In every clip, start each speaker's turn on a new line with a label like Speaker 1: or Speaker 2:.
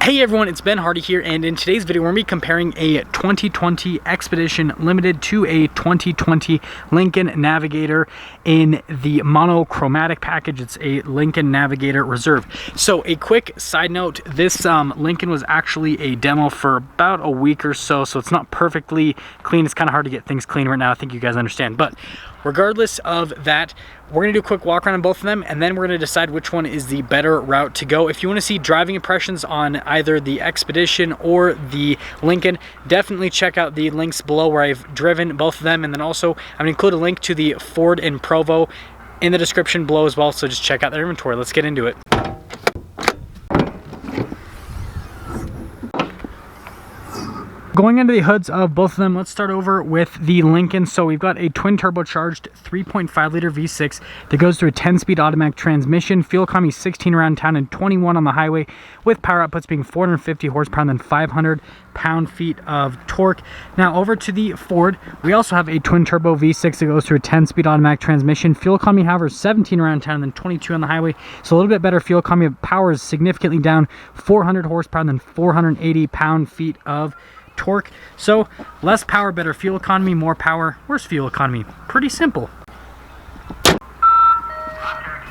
Speaker 1: Hey everyone, it's Ben Hardy here, and in today's video we're going to be comparing a 2020 Expedition Limited to a 2020 Lincoln Navigator in the monochromatic package. It's a Lincoln Navigator Reserve. So a quick side note, this Lincoln was actually a demo for about a week or so it's not perfectly clean. It's kind of hard to get things clean right now, I think you guys understand. But regardless of that, we're going to do a quick walk around on both of them, and then we're going to decide which one is the better route to go. If you want to see driving impressions on either the Expedition or the Lincoln, definitely check out the links below where I've driven both of them. And then also, I'm going to include a link to the Ford and Provo in the description below as well, so just check out their inventory. Let's get into it. Going into the hoods of both of them, let's start over with the Lincoln. So we've got a twin turbocharged 3.5 liter V6 that goes through a 10-speed automatic transmission. Fuel economy 16 around town and 21 on the highway, with power outputs being 450 horsepower and then 500 pound-feet of torque. Now over to the Ford, we also have a twin turbo V6 that goes through a 10-speed automatic transmission. Fuel economy, however, 17 around town and then 22 on the highway, so a little bit better fuel economy. Power is significantly down, 400 horsepower and then 480 pound-feet of torque. So less power, better fuel economy. More power, worse fuel economy. Pretty simple.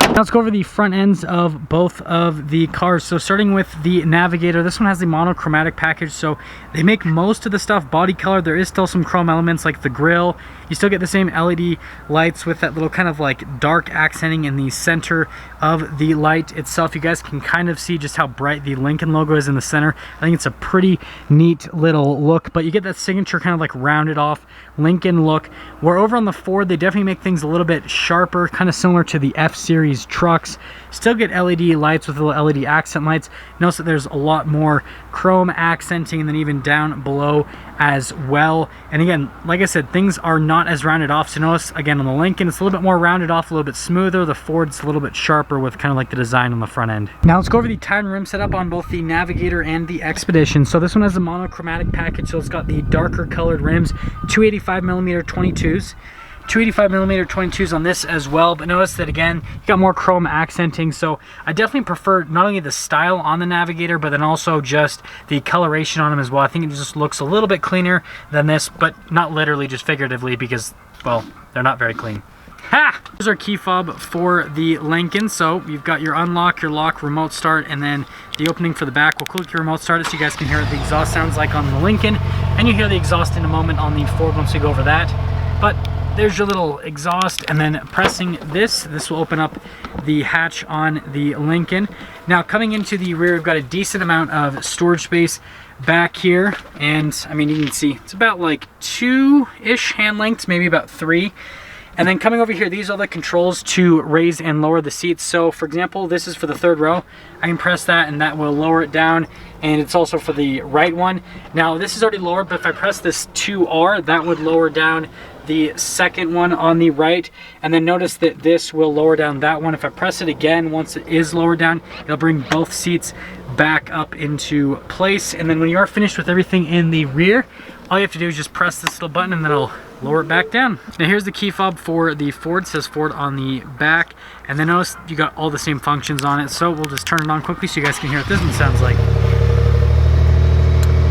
Speaker 1: Now let's go over the front ends of both of the cars. So starting with the Navigator, this one has the monochromatic package, so they make most of the stuff body color. There is still some chrome elements like the grille. You still get the same LED lights with that little kind of like dark accenting in the center of the light itself. You guys can kind of see just how bright the Lincoln logo is in the center. I think it's a pretty neat little look, but you get that signature kind of like rounded off Lincoln look. Where over on the Ford, they definitely make things a little bit sharper, kind of similar to the F-Series trucks. Still get LED lights with little LED accent lights. Notice that there's a lot more chrome accenting, and then even down below as well. And again, like I said, things are not as rounded off. So notice again on the Lincoln, it's a little bit more rounded off, a little bit smoother. The Ford's a little bit sharper with kind of like the design on the front end. Now let's go over the tire and rim setup on both the Navigator and the Expedition. So this one has a monochromatic package, so it's got the darker colored rims, 285mm 22s. 285mm 22s on this as well, but notice that again you got more chrome accenting. So I definitely prefer not only the style on the Navigator, but then also just the coloration on them as well. I think it just looks a little bit cleaner than this, but not literally, just figuratively, because well, they're not very clean. Ha! Here's our key fob for the Lincoln. So you've got your unlock, your lock, remote start, and then the opening for the back. We'll click your remote start it so you guys can hear what the exhaust sounds like on the Lincoln, and you hear the exhaust in a moment on the Ford once we go over that. But there's your little exhaust, and then pressing this will open up the hatch on the Lincoln. Now coming into the rear, we've got a decent amount of storage space back here, and I mean, you can see it's about like 2-ish hand lengths, maybe about 3. And then coming over here, these are the controls to raise and lower the seats. So for example, this is for the third row. I can press that and that will lower it down, and it's also for the right one. Now this is already lowered, but if I press this 2R, that would lower down the second one on the right. And then notice that this will lower down that one. If I press it again, once it is lowered down, it'll bring both seats back up into place. And then when you are finished with everything in the rear, all you have to do is just press this little button and then it'll lower it back down. Now here's the key fob for the Ford. It says Ford on the back, and then notice you got all the same functions on it. So we'll just turn it on quickly so you guys can hear what this one sounds like.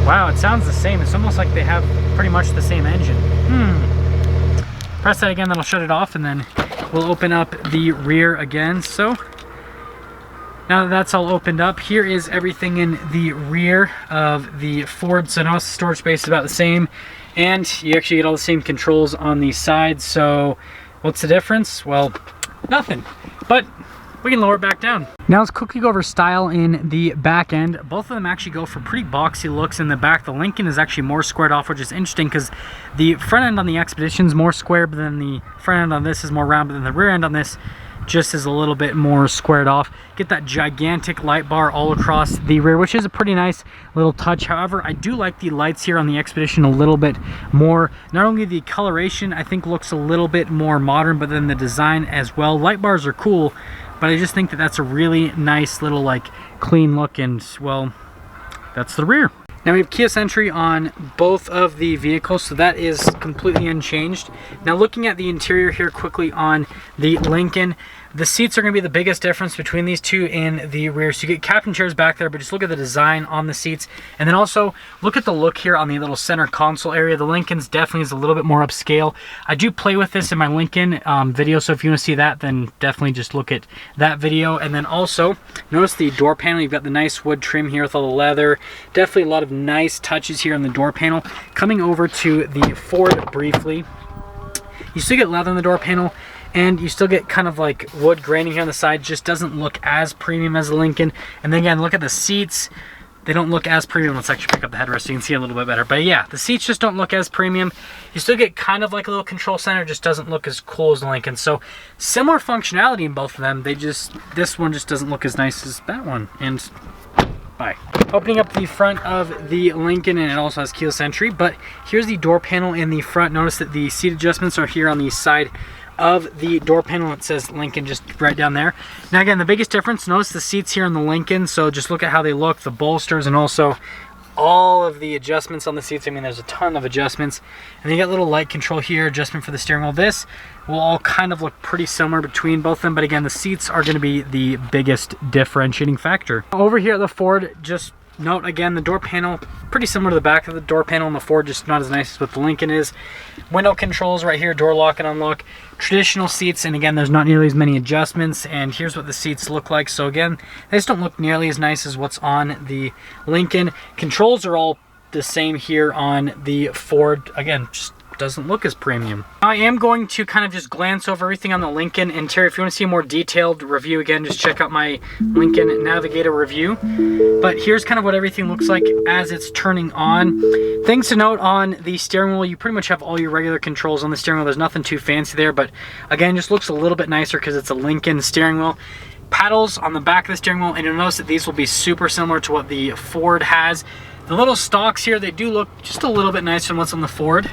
Speaker 1: Wow, it sounds the same. It's almost like they have pretty much the same engine. Press that again, that'll shut it off, and then we'll open up the rear again. So now that that's all opened up, here is everything in the rear of the Ford. So notice the storage space is about the same, and you actually get all the same controls on the sides. So what's the difference? Well, nothing, but we can lower it back down. Now let's quickly go over style in the back end. Both of them actually go for pretty boxy looks in the back. The Lincoln is actually more squared off, which is interesting because the front end on the Expedition is more square, but then the front end on this is more round, but then the rear end on this just is a little bit more squared off. Get that gigantic light bar all across the rear, which is a pretty nice little touch. However, I do like the lights here on the Expedition a little bit more. Not only the coloration I think looks a little bit more modern, but then the design as well. Light bars are cool, but I just think that that's a really nice little like clean look, and well, that's the rear. Now we have keyless entry on both of the vehicles, so that is completely unchanged. Now looking at the interior here quickly on the Lincoln, The seats are going to be the biggest difference between these two in the rear. So you get captain chairs back there, but just look at the design on the seats. And then also look at the look here on the little center console area. The Lincoln's definitely is a little bit more upscale. I do play with this in my Lincoln video, so if you want to see that, then definitely just look at that video. And then also notice the door panel. You've got the nice wood trim here with all the leather. Definitely a lot of nice touches here on the door panel. Coming over to the Ford briefly, you still get leather on the door panel, and you still get kind of like wood graining here on the side. Just doesn't look as premium as the Lincoln. And then again, look at the seats. They don't look as premium. Let's actually pick up the headrest so you can see a little bit better. But yeah, the seats just don't look as premium. You still get kind of like a little control center, just doesn't look as cool as the Lincoln. So similar functionality in both of them. This one just doesn't look as nice as that one. And bye. Opening up the front of the Lincoln, and it also has keyless entry, but here's the door panel in the front. Notice that the seat adjustments are here on the side of the door panel. It says Lincoln just right down there. Now again, the biggest difference, notice the seats here in the Lincoln, so just look at how they look, the bolsters, and also all of the adjustments on the seats. I mean, there's a ton of adjustments. And then you got little light control here, adjustment for the steering wheel. This will all kind of look pretty similar between both of them, but again, the seats are going to be the biggest differentiating factor. Over here at the Ford, just note again, the door panel pretty similar to the back of the door panel in the Ford, just not as nice as what the Lincoln is. Window controls right here, door lock and unlock. Traditional seats, and again, there's not nearly as many adjustments. And here's what the seats look like. So again, they just don't look nearly as nice as what's on the Lincoln. Controls are all the same here on the Ford. Again, just doesn't look as premium. I am going to kind of just glance over everything on the Lincoln interior. If you want to see a more detailed review, again, just check out my Lincoln Navigator review. But here's kind of what everything looks like as it's turning on. Things to note on the steering wheel, you pretty much have all your regular controls on the steering wheel. There's nothing too fancy there, but again, just looks a little bit nicer because it's a Lincoln steering wheel. Paddles on the back of the steering wheel, and you'll notice that these will be super similar to what the Ford has. The little stalks here, they do look just a little bit nicer than what's on the Ford.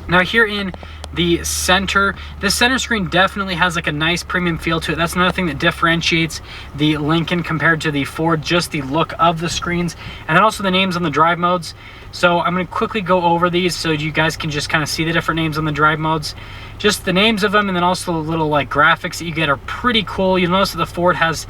Speaker 1: Now here in the center, the center screen definitely has like a nice premium feel to it. That's another thing that differentiates the Lincoln compared to the Ford, just the look of the screens, and then also the names on the drive modes. So I'm going to quickly go over these so you guys can just kind of see the different names on the drive modes. Just the names of them, and then also the little like graphics that you get are pretty cool. You'll notice that the Ford has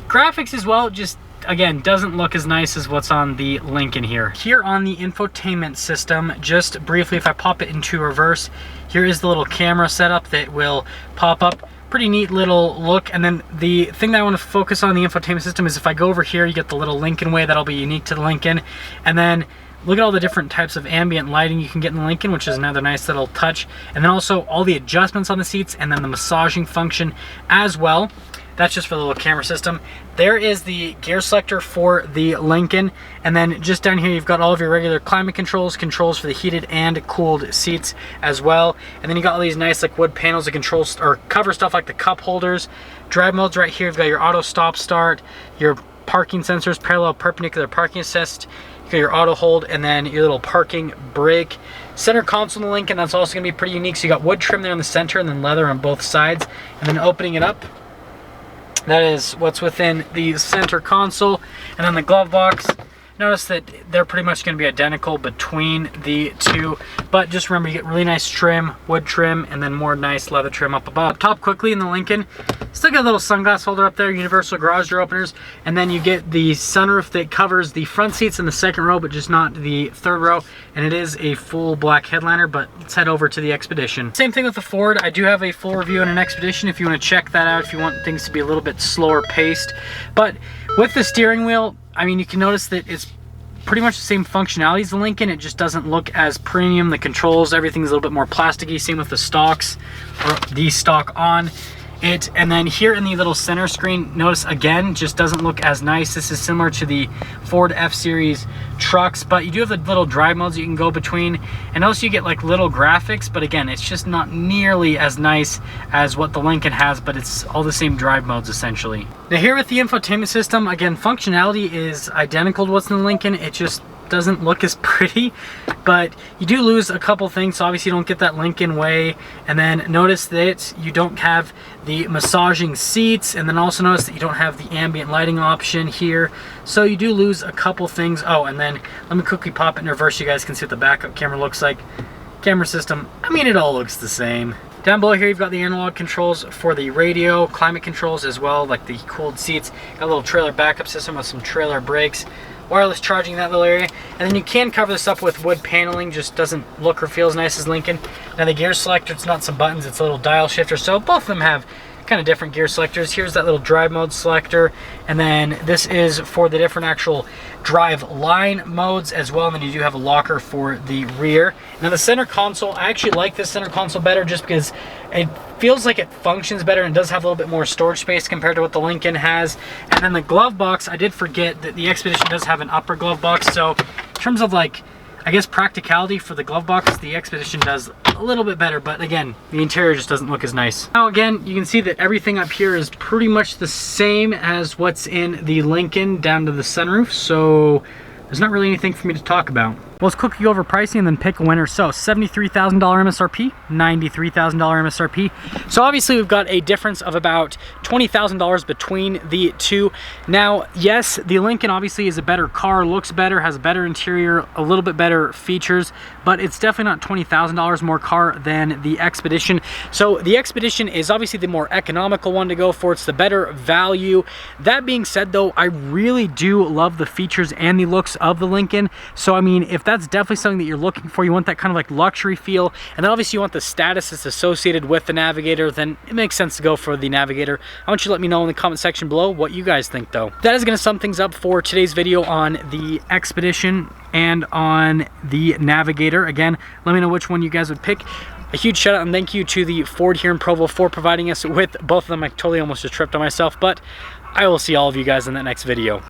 Speaker 1: graphics as well, just again, doesn't look as nice as what's on the Lincoln here. Here on the infotainment system, just briefly, if I pop it into reverse, here is the little camera setup that will pop up. Pretty neat little look. And then the thing that I want to focus on the infotainment system is if I go over here, you get the little Lincoln Way. That'll be unique to the Lincoln. And then look at all the different types of ambient lighting you can get in the Lincoln, which is another nice little touch. And then also all the adjustments on the seats, and then the massaging function as well. That's just for the little camera system. There is the gear selector for the Lincoln. And then just down here, you've got all of your regular climate controls, controls for the heated and cooled seats as well. And then you got all these nice like wood panels that controls or cover stuff like the cup holders. Drive modes right here. You've got your auto stop start, your parking sensors, parallel perpendicular parking assist. You got your auto hold, and then your little parking brake. Center console in the Lincoln, that's also gonna be pretty unique. So you got wood trim there in the center and then leather on both sides. And then opening it up, that is what's within the center console. And then the glove box, notice that they're pretty much going to be identical between the two, but just remember, you get really nice trim, wood trim, and then more nice leather trim up above. Up top quickly in the Lincoln, still got a little sunglass holder up there, universal garage door openers, and then you get the sunroof that covers the front seats in the second row, but just not the third row, and it is a full black headliner. But let's head over to the Expedition. Same thing with the Ford. I do have a full review on an Expedition if you want to check that out, if you want things to be a little bit slower paced. But with the steering wheel, I mean, you can notice that it's pretty much the same functionality as the Lincoln. It just doesn't look as premium. The controls, everything's a little bit more plasticky. Same with the stalks, or the stock on it. And then here in the little center screen, notice again, just doesn't look as nice. This is similar to the Ford F-Series trucks, but you do have the little drive modes you can go between, and also you get like little graphics, but again, it's just not nearly as nice as what the Lincoln has, but it's all the same drive modes essentially. Now here with the infotainment system, again, functionality is identical to what's in the Lincoln. It just doesn't look as pretty, but you do lose a couple things. So obviously you don't get that Lincoln Way, and then notice that you don't have the massaging seats, and then also notice that you don't have the ambient lighting option here, so you do lose a couple things. Oh, and then let me quickly pop it in reverse so you guys can see what the backup camera looks like. Camera system, I mean, it all looks the same. Down below here, you've got the analog controls for the radio, climate controls as well, like the cooled seats. Got a little trailer backup system with some trailer brakes, wireless charging in that little area. And then you can cover this up with wood paneling, just doesn't look or feel as nice as Lincoln. Now the gear selector, it's not some buttons, it's a little dial shifter. So both of them have kind of different gear selectors. Here's that little drive mode selector, and then this is for the different actual drive line modes as well. And then you do have a locker for the rear. Now the center console, I actually like this center console better just because it feels like it functions better and does have a little bit more storage space compared to what the Lincoln has. And then the glove box, I did forget that the Expedition does have an upper glove box. So in terms of like, I guess practicality for the glove box, the Expedition does a little bit better, but again, the interior just doesn't look as nice. Now again, you can see that everything up here is pretty much the same as what's in the Lincoln down to the sunroof, so there's not really anything for me to talk about. Well, let's quickly go over pricing and then pick a winner. So $73,000 MSRP, $93,000 MSRP. So obviously we've got a difference of about $20,000 between the two. Now, yes, the Lincoln obviously is a better car, looks better, has a better interior, a little bit better features, but it's definitely not $20,000 more car than the Expedition. So the Expedition is obviously the more economical one to go for. It's the better value. That being said though, I really do love the features and the looks of the Lincoln. So I mean, if that's definitely something that you're looking for, you want that kind of like luxury feel, and then obviously you want the status that's associated with the Navigator, then it makes sense to go for the Navigator. I want you to let me know in the comment section below what you guys think though. That is going to sum things up for today's video on the Expedition and on the Navigator. Again, let me know which one you guys would pick. A huge shout out and thank you to the Ford here in Provo for providing us with both of them. I totally almost just tripped on myself, but I will see all of you guys in that next video.